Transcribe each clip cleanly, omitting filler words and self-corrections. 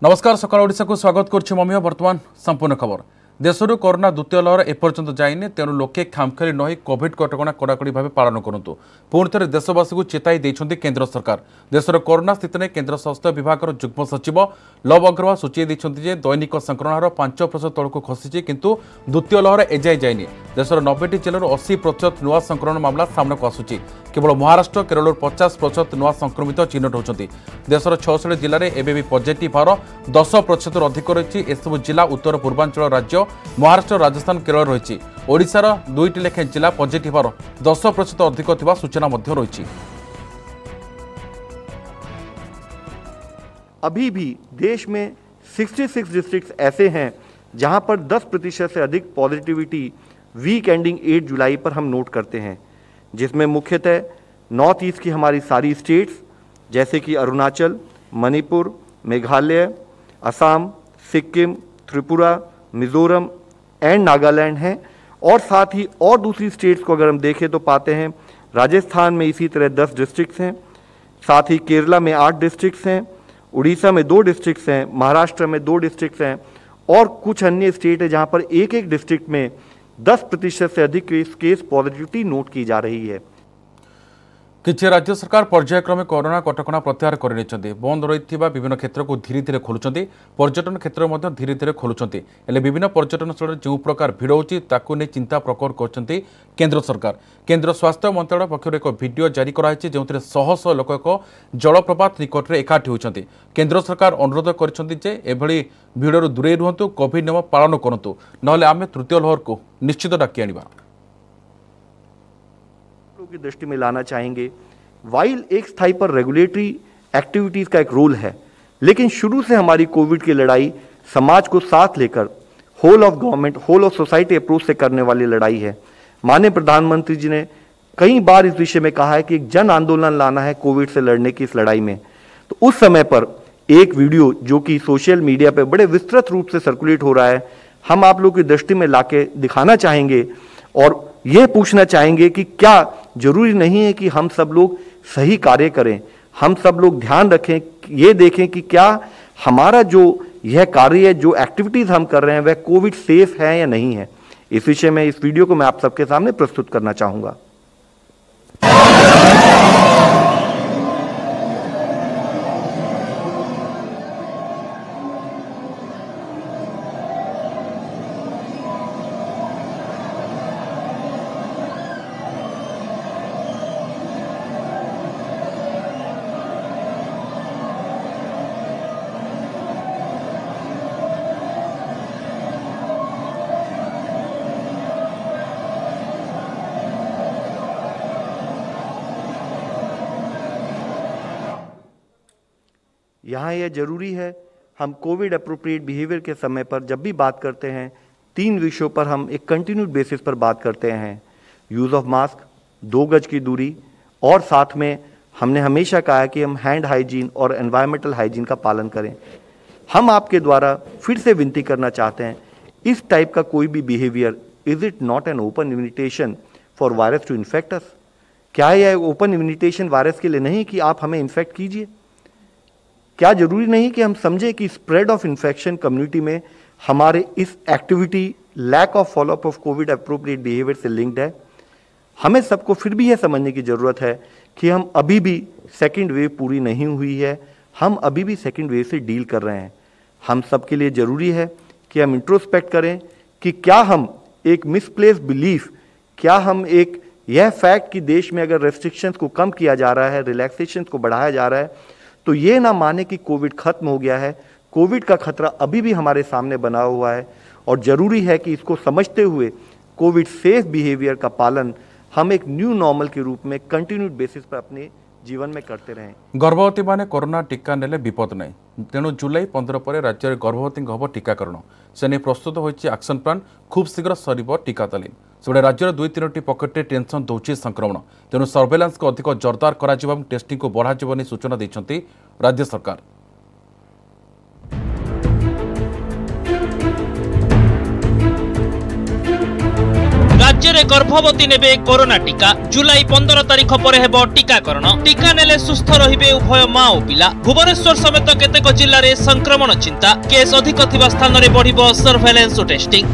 नमस्कार सकाल ओडिशा को स्वागत करुच्ची मम्मी वर्तमान संपूर्ण खबर। देशर कोरोना द्वितीय लहर एपर्यंत जाइने तेणु लोके खामखेली नही कोविड कटकणा कड़ाकड़ी भाव पालन करूँ। पुणी थे देशवासी को चेताई देते केन्द्र सरकार। देशर कोरोना स्थिति में केन्द्र स्वास्थ्य विभाग जुग्म सचिव लव अग्रवाल सूची देते दैनिक संक्रमण हार 5% तौक खसी किंतु द्वितीय लहर एजाए जाइनि। देशर 90टी जिलूर 80% नुआ संक्रमण मामला सामना आसूची। केवल महाराष्ट्र केरल 50% नुआ संक्रमित चिन्हट होती। देशर 66 जिले में एवं पॉजिटिव हार 10% अधिक रही। एसबू जिला उत्तर पूर्वांचल राज्य महाराष्ट्र राजस्थान केरल रही। ओडिशार 2टी लेखे जिला पॉजिटिव हार 10% अधिक थिबा सूचना रही। अभी भी देश में 66 डिस्ट्रिक्ट्स ऐसे हैं जहां पर 10% से अधिक पॉजिटिविटी वीक एंडिंग 8 जुलाई पर हम नोट करते हैं, जिसमें मुख्यतः नॉर्थ ईस्ट की हमारी सारी स्टेट्स जैसे कि अरुणाचल, मणिपुर, मेघालय, असम, सिक्किम, त्रिपुरा, मिजोरम एंड नागालैंड हैं। और साथ ही और दूसरी स्टेट्स को अगर हम देखें तो पाते हैं राजस्थान में इसी तरह 10 डिस्ट्रिक्ट्स हैं, साथ ही केरला में 8 डिस्ट्रिक्ट्स हैं, उड़ीसा में 2 डिस्ट्रिक्ट्स हैं, महाराष्ट्र में 2 डिस्ट्रिक्ट्स हैं और कुछ अन्य स्टेट है जहां पर एक एक डिस्ट्रिक्ट में 10% से अधिक केस पॉजिटिविटी नोट की जा रही है। किछि राज्य सरकार पर्यायक्रमे कोरोना कटकणा प्रत्याहार कर बंद रही विभिन्न क्षेत्र को धीरे धीरे खोलुंट। पर्यटन क्षेत्र में धीरे धीरे खोलुंट। विभिन्न पर्यटन स्थल जो प्रकार भिड़ होती चिंता प्रकट कर केन्द्र सरकार। केन्द्र स्वास्थ्य मंत्रालय पक्षर एक वीडियो जारी कराई जो शह शह लोक एक जलप्रपात निकट में एकाठी होती। केन्द्र सरकार अनुरोध कर भिड़ दूरे रुहतु, कोविड नियम पालन करूँ, ना आम तृतीय लहर को निश्चित डाकी आनिबा की दृष्टि में लाना चाहेंगे। वाइल एक स्थाई पर रेगुलेटरी एक्टिविटीज का एक रोल है, लेकिन शुरू से हमारी कोविड की लड़ाई समाज को साथ लेकर whole of government, whole of society approach से करने वाली लड़ाई है। माननीय प्रधानमंत्री जी ने कई बार इस विषय में कहा है कि एक जन आंदोलन लाना है कोविड से लड़ने की इस लड़ाई में। तो उस समय पर एक वीडियो जो कि सोशल मीडिया पर बड़े विस्तृत रूप से सर्कुलेट हो रहा है, हम आप लोगों की दृष्टि में लाके दिखाना चाहेंगे और यह पूछना चाहेंगे कि क्या जरूरी नहीं है कि हम सब लोग सही कार्य करें, हम सब लोग ध्यान रखें, ये देखें कि क्या हमारा जो यह कार्य है, जो एक्टिविटीज हम कर रहे हैं, वह कोविड सेफ है या नहीं है। इस विषय में इस वीडियो को मैं आप सबके सामने प्रस्तुत करना चाहूंगा। यहाँ यह जरूरी है, हम कोविड अप्रोप्रिएट बिहेवियर के समय पर जब भी बात करते हैं 3 विषयों पर हम एक कंटिन्यूड बेसिस पर बात करते हैं। यूज़ ऑफ मास्क, 2 गज की दूरी और साथ में हमने हमेशा कहा है कि हम हैंड हाइजीन और एनवायरमेंटल हाइजीन का पालन करें। हम आपके द्वारा फिर से विनती करना चाहते हैं, इस टाइप का कोई भी behaviour, is it not an open invitation for virus to infect us? क्या यह ओपन इन्विटेशन वायरस के लिए नहीं कि आप हमें इन्फेक्ट कीजिए? क्या जरूरी नहीं कि हम समझें कि स्प्रेड ऑफ इन्फेक्शन कम्युनिटी में हमारे इस activity lack of followup of Covid appropriate behaviour से लिंक्ड है? हमें सबको फिर भी यह समझने की जरूरत है कि हम अभी भी सेकेंड वेव पूरी नहीं हुई है, हम अभी भी सेकेंड वेव से डील कर रहे हैं। हम सबके लिए जरूरी है कि हम इंट्रोस्पेक्ट करें कि क्या हम एक मिसप्लेस बिलीफ, क्या हम एक यह फैक्ट कि देश में अगर रेस्ट्रिक्शंस को कम किया जा रहा है, रिलैक्सेशंस को बढ़ाया जा रहा है, तो ये ना माने कि कोविड खत्म हो गया है। कोविड का खतरा अभी भी हमारे सामने बना हुआ है और जरूरी है कि इसको समझते हुए कोविड सेफ बिहेवियर का पालन हम एक न्यू नॉर्मल के रूप में कंटिन्यूड बेसिस पर अपने जीवन में करते रहें। गर्भवती माने कोरोना टीका नेले विपद नहीं, तेणु जुलाई 15 पर राज्य में गर्भवती हम टीकाकरण से नहीं प्रस्तुत होती एक्शन प्लान। खूब शीघ्र सर टीका तालीम। से राज्य 2-3टी पकेट टेंशन दौर संक्रमण, तेणु सर्वेलांस को अधिक जोरदार कर टेस्टिंग को बढ़ा सूचना देते राज्य सरकार। राज्य में गर्भवती नेबे कोरोना टीका। जुलाई 15 तारिख पर हेबो टीकाकरण। टीका नेले सुस्थ रहिबे उभय मां और पिला। भुवनेश्वर समेत केतेक जिल्ला रे संक्रमण चिंता। केस अधिक थिबा स्थान रे बढ़िबो सर्वेलेंस और टेस्टिंग।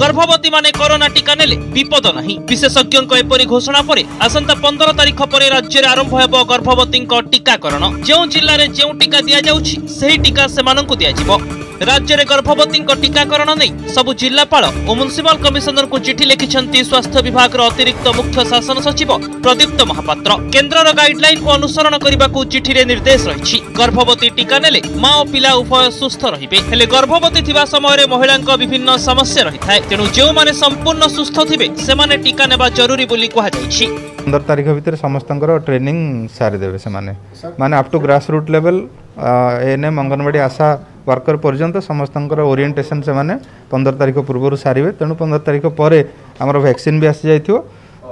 गर्भवती माने कोरोना टीका नेले विपद नहीं। विशेषज्ञों एपरी घोषणा पर आसंता 15 तारिख पर राज्य में आरंभ हेबो गर्भवती टीकाकरण। जो जिले में जो टीका दि जाउछि सेही टीका सेमानंकु दिया जिवो। राज्य में गर्भवती टीकाकरण नहीं सबु जिलापाल और म्युनिसिपल कमिशनर को चिठी लिखिछंती स्वास्थ्य विभाग अतिरिक्त मुख्य शासन सचिव प्रदीप्त महापात्र। केन्द्र गाइडलाइन को अनुसरण करने को चिठी रे निर्देश रही। गर्भवती टीका नेले मां और पिला उभय सुस्थ रहिबे। हेले गर्भवती थिबा समय महिला विभिन्न समस्या रही थाए। तेणु जो माने संपूर्ण सुस्थ थिबे सेमाने टीका नेबा जरूरी बोली कहा जायछि। 15 तारिख भितर समस्तंकर ट्रेनिंग सारी देबे से माने up to grass root level ANM anganwadi ASHA worker पर्यंत समस्तंकर ओरिएंटेशन से माने 15 तारिख पूर्व सारे। तेणु 15 तारिख पर आमर वैक्सीन भी आसी जाइथिबो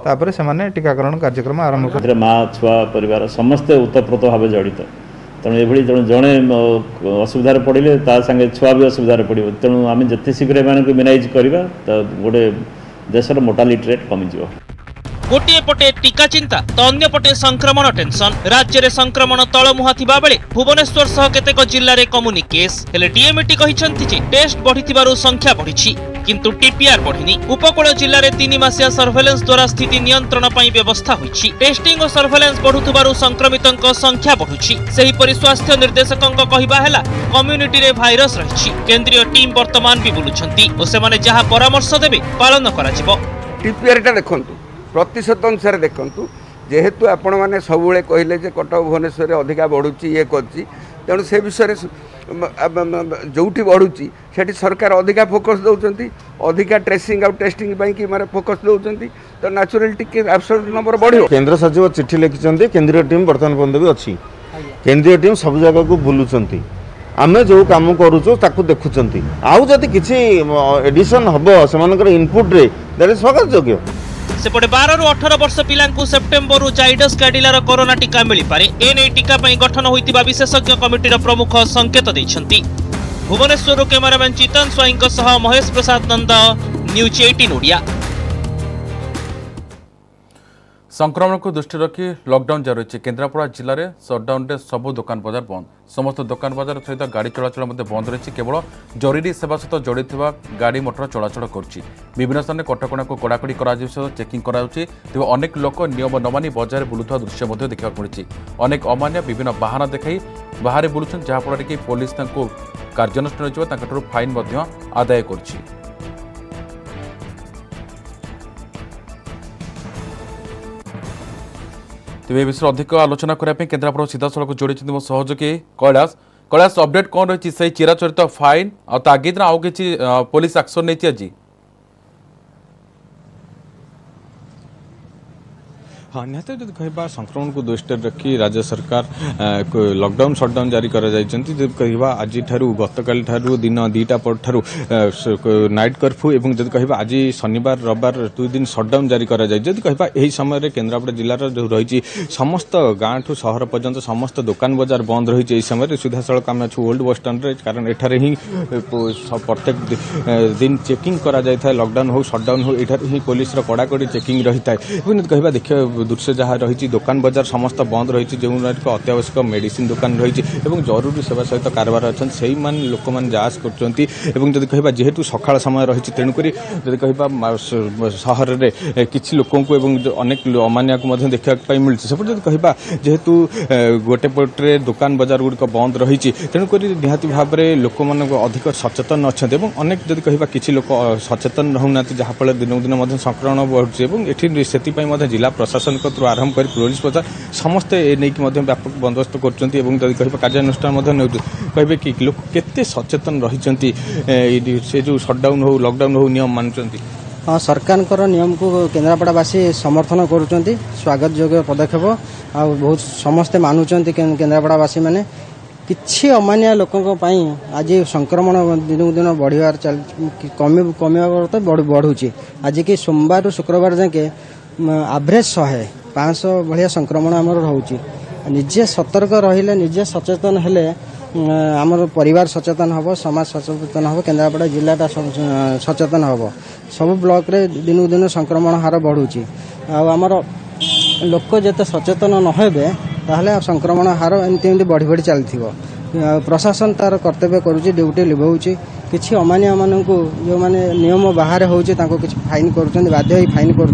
तापर से माने टीकाकरण कार्यक्रम आरंभ कर। माँ छुआ परिवार समस्ते उतप्रोत भाव जड़ित। तेणु ये जड़े असुविधा पड़े ता संगे छुआ भी असुविधा पड़ो। तेणु आम जिते शीघ्र एम इम्यूनाइज करवा तो गोटे देशर मोर्टालिटी रेट कमिज। गोटे पटे टीका चिंता तो अन्य पटे संक्रमण टेंशन। राज्य में संक्रमण तलमुहा थिबा बेले भुवनेश्वर सह केतेक जिल्ला रे कमुनी केस। हेले डीएमटी कहिसंती जे टेस्ट बढ़िथिबारु संख्या बढ़िछि किंतु टीपीआर बढ़िनी। उपकूल जिल्ला रे 3 मासिया सर्वेलेंस द्वारा स्थिति नियंत्रण पई व्यवस्था होइछि। टेस्टिंग और सर्वेलेंस बढ़ुथिबारु संक्रमितंक संख्या बढ़ुछि। सेही परि स्वास्थ्य निर्देशकंक कहिबा हैला कम्युनिटी रे भाइरस रहिछि। केंद्रीय टीम वर्तमान भी बुलुछंती और सेमाने जहा परामर्श देबे पालन कराजिवो। टीपीआर टा देखंतु प्रतिशत अनुसार देखु जेहेतु आपण मैंने सब कहले कटक भुवनेश्वर अधिका बढ़ुची ये करुच्ची। तेणु से विषय जो बढ़ुची से सरकार अधिका फोकस दौरान अधिका ट्रेसिंग आउ टेस्टिंग कि मारे फोकस दौरान तो न्याचुराल टिके एब्सोल्यूट नंबर बढ़ो। केंद्र सचिव चिठी लिखिं केंद्रीय टीम बर्तमान पर्यंत भी अच्छी। केंद्रीय टीम सब जगह को बुलूं आमे जो काम करूँ ताकू देखुं। आउ जदि किसी एडिशन हम से इनपुट रे दैट इज स्वागत योग्य। सेपटे 12 रु 18 वर्ष पिलांकु सेप्टेम्बर रु जाइडस कैडिलार कोरोना टीका मिली पारे। एने टीका पई गठन होइतिबा विशेषज्ञ कमिटीर प्रमुख संकेत दैछंती। भुवनेश्वर कैमरामैन चितन स्वाईंक सह महेश प्रसाद नंद, न्यूज 18 ओडिया। संक्रमण को दृष्टि रखी लॉकडाउन जारी रही। केन्द्रापड़ा जिले में सटडाउन रे सबु दुकान बाजार बंद। समस्त दुकान बाजार सहित गाड़ी चलाचल बंद रही। केवल जरूरी सेवा सहित जड़ित गाड़ी मोटर चलाचल करुच्ची। विभिन्न स्थान कटकणा को कड़ाकड़ी चेकिंग तेज अनेक लोक नियम न मानि बजार बुलुवा दृश्य देखा मिली। अनेक अमान्य विभिन्न बाहाना देखाई बाहर बुलुछन जहाँफल कि पुलिस कार्यानुष्ठान फाइन आदाय कर। तेज विषय अधिक आलोचना करने केन्द्रापड़ा सीधासख जोड़ी मो सहयोगी कैलाश अपडेट कौन रही से चिराचरित फाइन आगे दिन आउ कि पुलिस एक्शन नहीं आज। हाँ निहत जब कह संक्रमण को दृष्टि रखी राज्य सरकार लॉकडाउन शटडाउन जारी कर आज गतकाली दिन 2टा पर नाइट कर्फ्यू और जब कह आज शनिवार रविवार 2 दिन शटडाउन जारी कर कह यही समय केन्द्रापड़ा जिलार जो रही समस्त गाँव ठू सहर पर्यंत समस्त दुकान बजार बंद रही। यही समय सीधा सड़क आम अच्छु ओल्ड बस स्टाण्ड कारण एठारे ही प्रत्येक दिन चेकिंग करा जाए। लॉकडाउन हो शटडाउन हो एठारे ही पुलिस कड़ाकड़ी चेकिंग रही है। कह देखिए दृश्य जहाँ रही दुकान बजार समस्त बंद रही। जो अत्यावश्यक मेडिसिन दुकान रही जरूरी सेवा सहित कारबार अच्छा से लोक मैंने जांच कर कह जेहेतु सकाळ समय रही तेणुक कह सहर में किसी लोक अनेक अमानिया को देखा मिली। सेपटे कह जेहेतु गोटे पटे दुकान बजार गुड़िक बंद रही तेणुक निहाती भाव में लोक मान अधिक सचेतन अच्छा अनेक जब कह किसी लोक सचेतन रहना जहाँफल दिनक दिन संक्रमण बढ़ुचे से जिला प्रशासन आरंभ कर पुलिस प्रचार समस्ते नहीं व्यापक बंदोबस्त कर कार्यानुष्ठान कहे कि लोक केते सचेतन रही से जो शटडाउन हो लॉकडाउन हो नियम मानुंट। हाँ सरकार नियम को केन्द्रापड़ावासी समर्थन करुँच स्वागत योग्य पदक्षेप आ बहुत समस्ते मानुंट केन्द्रापड़ावासी मैंने किछि अमानिया लोकों आज संक्रमण दिन दिन बढ़िया कमिबार तो बढ़ुची। आज कि सोमवार रु शुक्रवार जाके एवरेज 100-500 भाया संक्रमण आमर रोचे। निजे सतर्क रहिले निजे सचेतन हेले आमर परिवार सचेतन हम समाज सचेतन हम केन्द्रापड़ा जिलाटा सचेतन हम सब ब्लॉक रे दिन दिन संक्रमण हार बढ़ुची आमर लोक जिते सचेतन नहेबे ताहले संक्रमण हार एमती बढ़ी बढ़ी चलथिबो प्रशासन तार कर्तव्य करुच्ची ड्यूटी लिभाऊँच किसी अमानिया मानू जो मैंने नियम बाहर होची फाइन कर बाध्य फाइन कर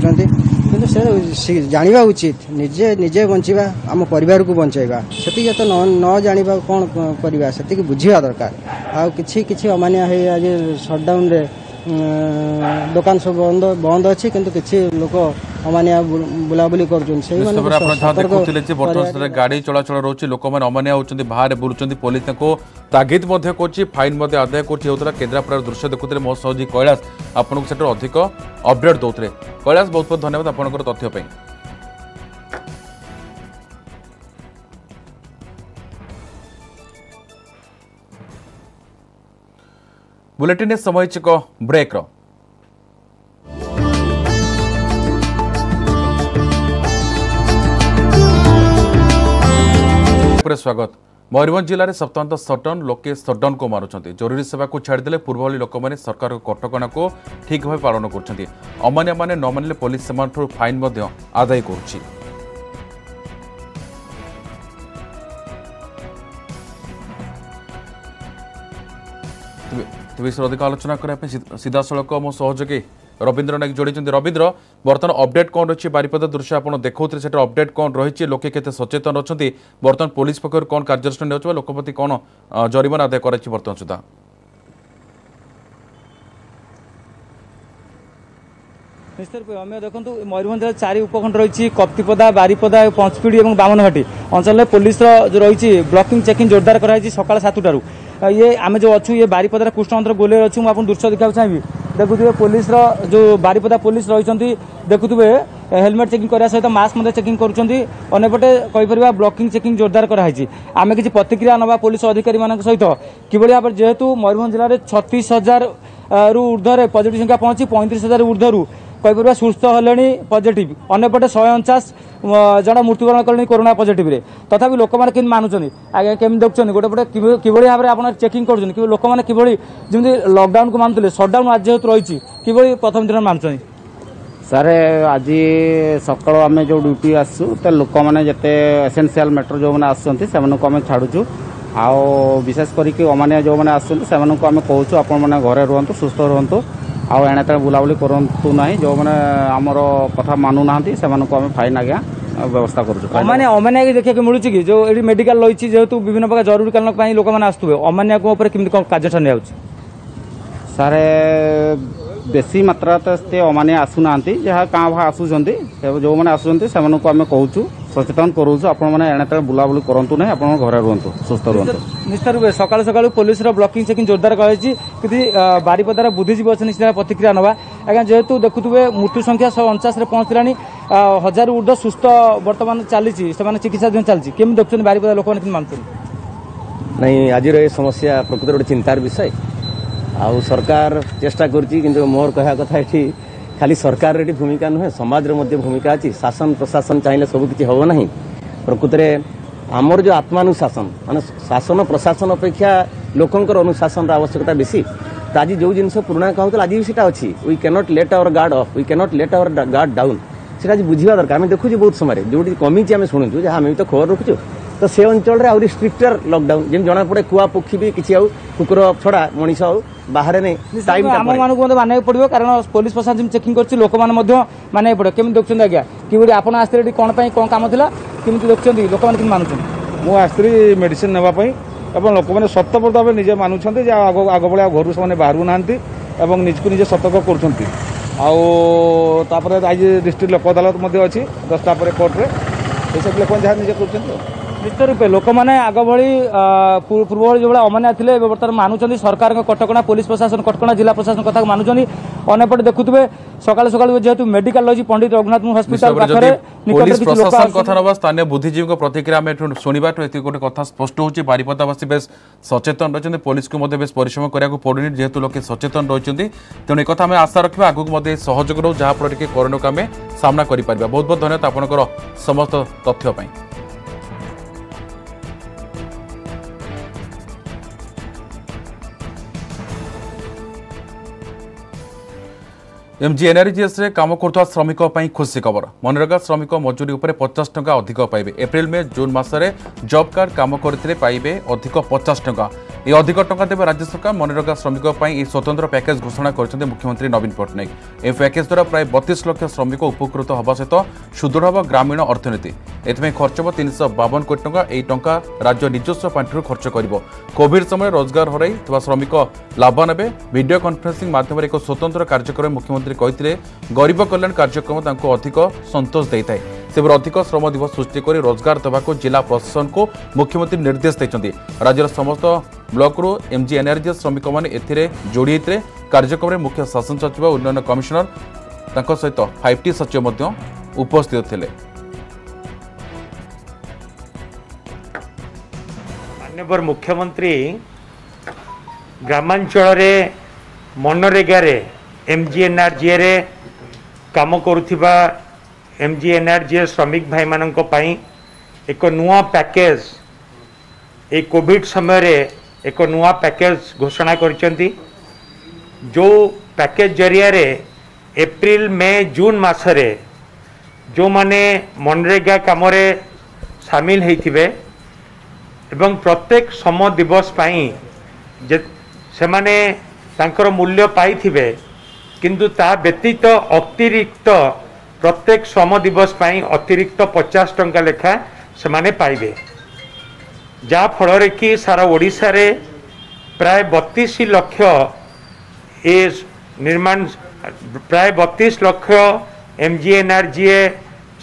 जाना उचित निजे निजे बंचा आम परिवार को बंचाइबा से न जाना कौन करवा से बुझा दरकार आ किसी अमानिया है आज सटडाउन रे दुकान सब बंद अच्छी किंतु किसी लोक अमानिया बुलाबुली कर गाड़ी चलाचल रोचे लोक मैंने अमानिया होती बाहर बुलूँ पुलिस तागिद फाइन आदाय कर केन्द्रापड़ा दृश्य देखुते मो सहयोगी कैलाश आपको से अधिक अपडेट दौरे कैलाश बहुत बहुत धन्यवाद आपंकर तथ्य। बुलेटिन समय एक ब्रेक स्वागत। मयूरभंज जिले में सप्ताहांत सटडाउन लोके सटडाउन को मारुंट जरूरी सेवा को छाड़देले पूर्व लोक मैंने सरकार कटकणा को ठीक भाव पालन कर अमानिया माने न मानिले पुलिस से फाइन आदाय कर विषय अधिक आलोचना करने सीधा सड़क मो सहयोगी रवींद्र नायक जोड़ी रवींद्र बर्तमान अपडेट कौन रही बारिपदा दृश्य आप देखते से अपडेट कौन रही लोके केते सचेतन अच्छा बर्तमान पुलिस पक्ष कौन कार्यानुष्ठान ने लोकप्रति कौन जरिमाना आदाय कर बर्तमान सुधा निश्चित रूप अमे देखो मयूरभंज जिले 4 उपखंड रही कप्तिपदा बारिपदा पंचपिड़ी और बामनघाटी अंचल में पुलिस जो रही ब्लॉकिंग चेकिंग जोरदार कराई सकाल 7 ये आम जो अच्छु ये बारिपदार कृष्णचंद्र गोले अच्छु मुझे दृश्य देखा चाहिए देखुए पुलिस जो बारिपदा पुलिस रही देखुए हेलमेट चेकिंग करने सहित मास्क चेकिंग करपटे कहीपर ब्लॉकिंग चेकिंग जोरदार कराई आम किसी प्रतिक्रिया नवा पुलिस अधिकारी मान सहित किभली भाव जेहेतु मयूरभंज जिले में 36,000 रु ऊर्धर पॉजिटिव संख्या पहुंची 35,000 ऊर्धर कहीपर सुस्थ हेले पॉजिटिव अंपटे 149 जन मृत्युवरण कले कोरोना पॉजिटिव रे तथापि लोक मैंने केमी मानुंट आगे केमी देखुं गोटे किभली भाव में आप चेकिंग कर लोक मैंने किभली जमी लॉकडाउन को मानुले सटडाउन आज जेहेतु रही किभली प्रथम दिन मानुंट सारे आज सकाल आम जो ड्यूटी आसू तो लोक मैंने जिते एसेंशियल मैटर जो मैंने आम छाड़ू आउ विशेष करके अमानिया जो मैंने आम कहूँ आपने घरे रुहतु सुस्थ रुहतु आउ एणे बुलाबुली करूँ ना जो मैंने आमर कथा मानुना से फाइन आज्ञा व्यवस्था अमानिया देखा मिलूँ कि जो ये मेडिकल रही जेहेतु विभिन्न प्रकार जरूरीकालीन लोक मैंने आसुवे अमानिया केमी कार्यानुष्ठान निया सारे बेसी मात्रा से अमानिया आसुना जहाँ क्या भा आसुँच जो मैंने आसुँच से आम कहूँ सचेतन करूँ आपने बुलाबुली करूँ ना आप घरे रुहतु सुस्थ रुहतु निश्चित रूप सकाल सकाल पुलिस ब्लॉकिंग चेकिंग जोरदार कर बारिपदार बुद्धिजीवी अच्छे निश्चित प्रतिक्रिया नवा आज्ञा जेहेतु देखुए मृत्यु संख्या 149 पहुँचलानी 1000 ऊर्ध सुस्थ बर्तमान चली चिकित्सा चलती केमी देखुं बारिपदा लोक मानते नहीं आज समस्या प्रकृत गोटे चिंतार विषय आउ सरकार चेष्टा कर मोर कह कथा ये खाली सरकार रे भूमिका नुहे समाज रे भूमिका अच्छी शासन प्रशासन चाहिए सबकि हम ना प्रकृत में आमर जो आत्मानुशासन माने शासन प्रशासन अपेक्षा लोकंकर अनुशासन आवश्यकता बेसी तो आज जो जिन पुराणा कहूँ आज भी सीटा अच्छी we cannot let our guard off we cannot let our guard down से आज बुझा दरकार आम देखुचे बहुत समय जो कमी आम शुणुचु जहाँ आम तो खबर रखुचु तो से अंचल में आहरी स्ट्रिक्टर लॉकडाउन जमी जना पड़े कुआ पक्षी भी किसी कुकुर छड़ा मनीष बाहर नहीं टाइम मानक पड़ो कारण पुलिस प्रशासन चेकिंग कर लोक मानक पड़े केमी देखुं आज्ञा कि आप आसते कौन कौन कम था केमी देखुं लोक मैंने मानुं मुझे आसती मेडिसिन नापी लोक मैंने सतर्क भाव निजे मानुंट आग भाया घर से बाहर ना निजक निजे सतर्क कर आज डिस्ट्रिक्ट लोक अदालत अच्छी 10टा पर कोर्टे ये सब लोक जहाँ निजे कर निश्चित रूपे लोक मैंने आग भली पूर्व जो अमानिया थे बर्तमान मानुंट सरकार कटकणा पुलिस प्रशासन कटकणा जिला प्रशासन कथा मानुंट अंपटे देखुए सकाल सकाल जेहेतु मेडिकल रही पंडित रघुनाथ हस्पिटाल पुलिस प्रशासन कथा ना स्थानीय बुद्धिजीवी प्रतिक्रिया आम शुणा गोटे कथा स्पष्ट होची बारिपदावासी बेस सचेतन रही पुलिस को बेस परिश्रम कराया पड़ुनी जेहेतु लोके सचेतन रही तेणु एक आम आशा रखा आगू सहयोग रो जहाँफल कि कोरोना को आम सामना कर बहुत बहुत धन्यवाद आपंकर समस्त तथ्य। एमजीएनआरजीएस रे काम करथवा श्रमिक पई खुशी खबर। मनरेगा श्रमिक मजूरी उपरे 50 टंका अधिक पाइबे। एप्रिल में जून मासरे जॉब कार्ड काम करथिले पाइबे अधिक 50 टंका। ए अधिक टंका देबे राज्य सरकार। मनरेगा श्रमिक पई ए स्वतंत्र पैकेज घोषणा करछन्ते मुख्यमंत्री नवीन पटनायक। ए पैकेज द्वारा प्राय 32 लाख श्रमिक उपकृत होबा सहित सुदृढ़ होबा ग्रामीण अर्थनीति। एथमे खर्च हो 352 कोटी टंका। ए टंका राज्य निजस्व पांठिरु खर्च करिवो। कोविड समय रोजगार हराई थवा श्रमिक लाभ नेबे। वीडियो कॉन्फ्रेंसिंग माध्यम एक स्वतंत्र कार्यक्रम मुख्यमंत्री कहते गरीब कल्याण कार्यक्रम तांको अधिक संतोष देता है। से अधिक श्रम दिवस सृष्टि कर रोजगार देवाक जिला प्रशासन को मुख्यमंत्री निर्देश देते। राज्यर समस्त ब्लॉक रु एमजीएनआरजीएस श्रमिक मैंने एथिरे जोड़ी होते। कार्यक्रम में मुख्य शासन सचिव उन्नयन कमिशनर सहित 5T सचिव उपस्थित थे। माननीय मुख्यमंत्री ग्रामांचल मनरेगा एमजीएनआरजीए रे काम करुथिबा एमजीएनआरजीए श्रमिक भाई मानक पई एक नुआ पैकेज ए कोविड समय रे एक नुआ पैकेज घोषणा करचंती। जो पैकेज जरिया रे एप्रिल में जून मासरे जो माने मनरेगा काम रे शामिल होइथिबे एवं प्रत्येक श्रम दिवस पई से माने तांकर मूल्य पाइथिबे किंतु ता व्यतीत अतिरिक्त प्रत्येक श्रम दिवस पाई अतिरिक्त 50 टंका लेखा से माने पाइबे। जा फल कि सारा ओडिशा रे प्राय 32 लाख ए निर्माण प्राय 32 लाख एमजीएनआरजीए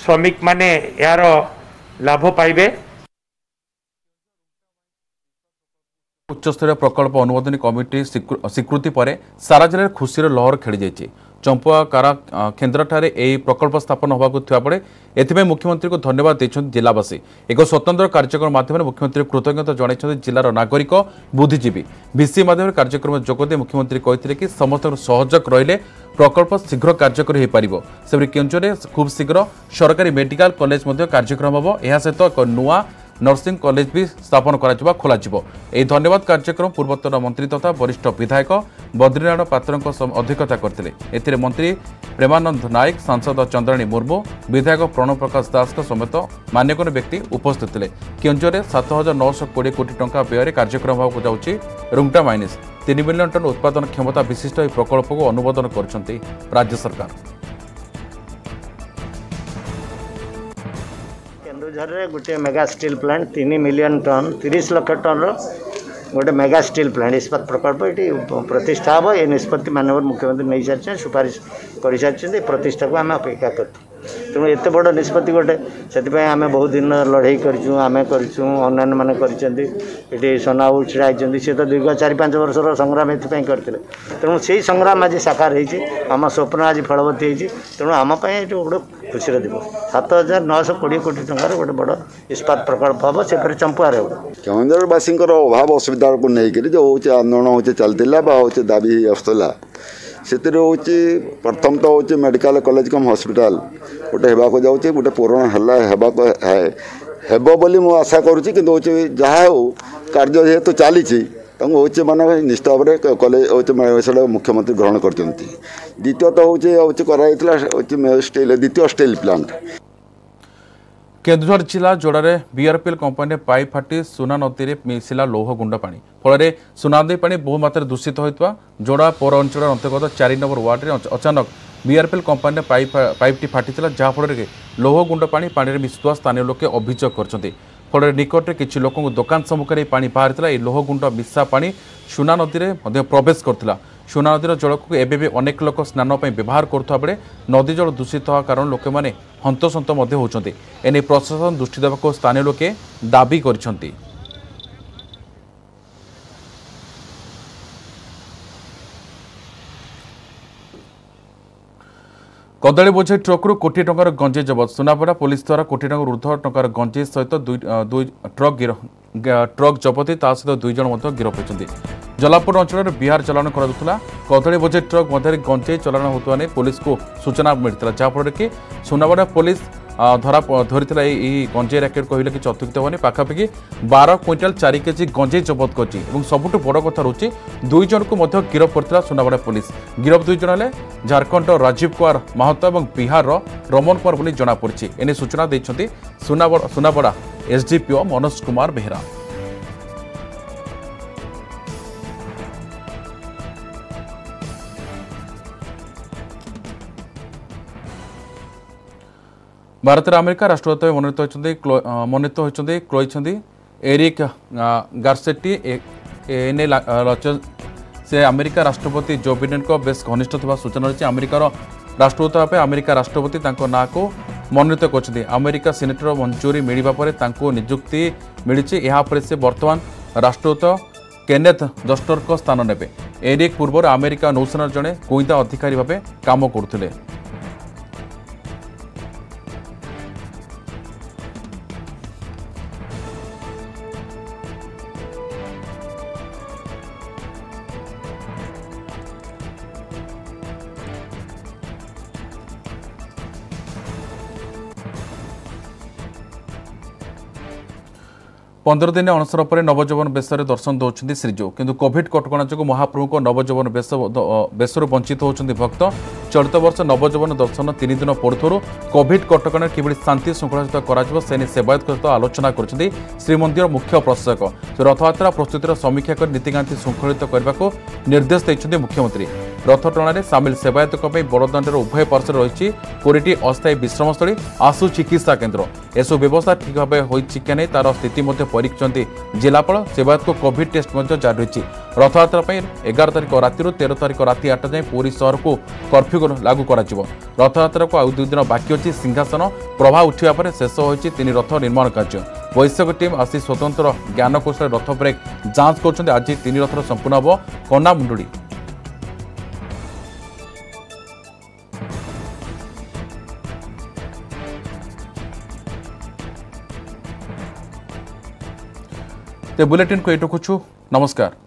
श्रमिक माने यार लाभ पाइबे। उच्चस्तरीय प्रकल्प अनुमोदन कमिटी स्वीकृति पर सारा जिले में खुशी लहर खेली जाइए। चंपुआ कारा केन्द्र ठारे यह प्रकल्प स्थापन होगा बेले एथि मुख्यमंत्री को धन्यवाद देते जिलावासी। एक स्वतंत्र कार्यक्रम माध्यम मुख्यमंत्री कृतज्ञता जन जिलार नागरिक बुद्धिजीवी भिसी माध्यम कार्यक्रम जोगदे मुख्यमंत्री कहते कि समस्त सहयोग रहिले प्रकल्प शीघ्र कार्यकरी हो पार। से केन्दुझर खूब शीघ्र सरकारी मेडिकल कॉलेज कार्यक्रम हम यह सहित एक नुआ नर्सिंग कॉलेज भी स्थापन करा खोल। यह धन्यवाद कार्यक्रम पूर्वतन मंत्री तथा वरिष्ठ विधायक बद्रीनारायण पात्र अध्यक्षता करते। एथिरे मंत्री प्रेमानंद नायक सांसद चंद्राणी मुर्मू विधायक प्रणव प्रकाश दास समेत मान्यगण्य व्यक्ति उपस्थित थे। केन्दुझर 7920 कोटी टंका व्यय कार्यक्रम होगा जाऊँगी। रुंगटा माइनिस 3 मिलियन टन उत्पादन क्षमता विशिष्ट यह प्रकल्प को अनुमोदन कर राज्य सरकार। केन्दुझर गोटे mega steel plant 3 million ton 30 lakh ton गोटे मेगा स्टील प्लांट इस्पात प्रकल्प ये प्रतिष्ठा हम। ये निष्पत्ति माननीय मुख्यमंत्री नहीं सारी सुपारिश कर सारी प्रतिष्ठा को आम अपेक्षा कर। तेणु एत बड़ निष्पत्ति गोटे से आम बहुत दिन लड़ाई करूँ आम करूँ मैंने कर सोनाऊ छिड़ा सी तो दीर्घ 4-5 वर्षर संग्राम ये करते। तेणु से संग्राम आज साकार होम स्वप्न आज फलवती होती। तेणु आम गोटे खुशी दिवस 7920 कोटी टंकार गोटे बड़ इस्पात प्रकल्प हम से चंपुआर हो। केन्दुझरवासी अभाव असुविधा को लेकर जो हूँ आंदोलन हूँ चलता दाबी आसूला से प्रथम तो हूँ मेडिकल कॉलेज कम हॉस्पिटल गोटे होगा जाऊँगी गोटे पूरण है बोली मु आशा करुँची कि जहाँ हो कार्य जेहेतु चली हूँ माने निश्चित भाव में कॉलेज मुख्यमंत्री ग्रहण कर। द्वितीयत हूँ कराई स्टील द्वितीय स्टील प्लांट। केन्दुझर जिला जोड़े बीआरपीएल कंपनी पाइप फाटी सुना नदी में मिसिला लौह गुंडा पानी फल सुना नदी पानी बहु मात्रा दूषित होता जोड़ा पौर अंचल अंतर्गत 4 नंबर वार्ड में अचानक बीआरपीएल कंपनी पाइपटी फाटी जहाँफल लौह गुंडा पानी मिशुआ स्थानीय लोके अभियोग कर। फल निकट में किसी लोक दुकान सम्मुखें पानी बाहरी लौह गुंड मिशा पानी सुना नदी में प्रवेश करता। सुना नदीर जल को एवं भी अनेक लोक स्नान व्यवहार करुवा बेले नदी जल दूषित होगा कारण लोक मैंने हंतसंत होती। एने प्रशासन दृष्टि देवाक स्थानीय लोके दाबी कर। कदली बोझे ट्रक्रु कोटी टंकार गंजेई जबत। सुनापड़ा पुलिस द्वारा कोटी टंका ऊर्ध्व टंकार गंजेई सहित दुई ट्रक जबती सहित 2 जन गिरफ होती। जलापुर अंचल बिहार चलाण करा कदली बोझे ट्रक मध्य गंजेई चलाण होता पुलिस को सूचना मिलता जहाँफल कि सुनापड़ा पुलिस ଧରିଥିଲା ଏହି ଗଞ୍ଜେଇ ରାକେଟ୍ କହିଲେ କିଛି ଅତ୍ୟୁକ୍ତି ହେବନି। ପାଖାପାଖି 12 କ୍ୱିଣ୍ଟାଲ 4 କେଜି ଗଞ୍ଜେଇ ଜବତ କରିଛି ଏବଂ ସବୁଠୁ ବଡ଼ କଥା ରହୁଛି 2 ଜଣଙ୍କୁ ମଧ୍ୟ ଗିରଫ କରିଥିଲା ସୁନାବେଡ଼ା ପୁଲିସ। ଗିରଫ 2 ଜଣ ହେଲେ ଝାଡ଼ଖଣ୍ଡର ରାଜୀବ କୁମାର ମାହାତ ଏବଂ ବିହାରର ରମନ କୁମାର ବୋଲି ଜଣାପଡ଼ିଛି। ଏନେଇ ସୂଚନା ଦେଇଛନ୍ତି ସୁନାବେଡ଼ା ଏସ୍ଡିପିଓ ମନୋଜ କୁମାର ବେହେରା। भारत अमेरिका राष्ट्रपति मनोनीत होती क्लोई एरिक गार्सेटी से अमेरिका राष्ट्रपति जो बिडेन को बेस घनिष्ठ थिबा सूचना रही। अमेरिकार राष्ट्रपति भाव अमेरिका राष्ट्रपति ना को मनोनीत कर अमेरिका सीनेटर मंजूरी मिलवा पर नियुक्ति मिली। यापर से वर्तमान राष्ट्रदूत केनेथ जस्टर को स्थान नेबे। एरिक पूर्व अमेरिका नौसेनार जड़े गुइंदा अधिकारी भाव काम करुले। पंदर दिन अणसर पर नवजौवन बेसरे दर्शन दौरान श्रीजू किंतु कोविड कटकणा जो महाप्रभु नवजौवन बेसर वंचित होती भक्त। चलित वर्ष नवजौवन दर्शन 3 दिन पड़ुथु कोविड कटकणा किभली शांति श्रृंखला सहित सेने सेवायत सहित आलोचना कर श्रीमंदिर मुख्य प्रशासक रथयात्रा प्रस्तुतिर समीक्षा कर नीतिकांति श्रृंखलित करने को निर्देश देते मुख्यमंत्री। रथ टणारे सामिल सेवायतों बड़दाण्डर उभय पार्श्व रही 20टी अस्थायी विश्रामस्थली आशु चिकित्सा केन्द्र। एसबू व्यवस्था ठीक भाव होने तार स्थिति परीक्षण जिलापाल सेवायत को कोविड टेस्ट जारी रही। रथयात्रा 11 तारिख राति 13 तारिख राति 8 जाए पुरी शहर को कर्फ्यू लागू कर रथयात्रा को आउ 2 दिन बाकी अच्छी सिंहासन प्रभा उठा पर शेष होती 3 रथ निर्माण कार्य। वैश्यक टीम आसी स्वतंत्र ज्ञानकौशल रथ ब्रेक जांच कर आज 3 रथर संपूर्ण हम कना मुंडुड़ी। बुलेटिन को ये रखुछु। नमस्कार।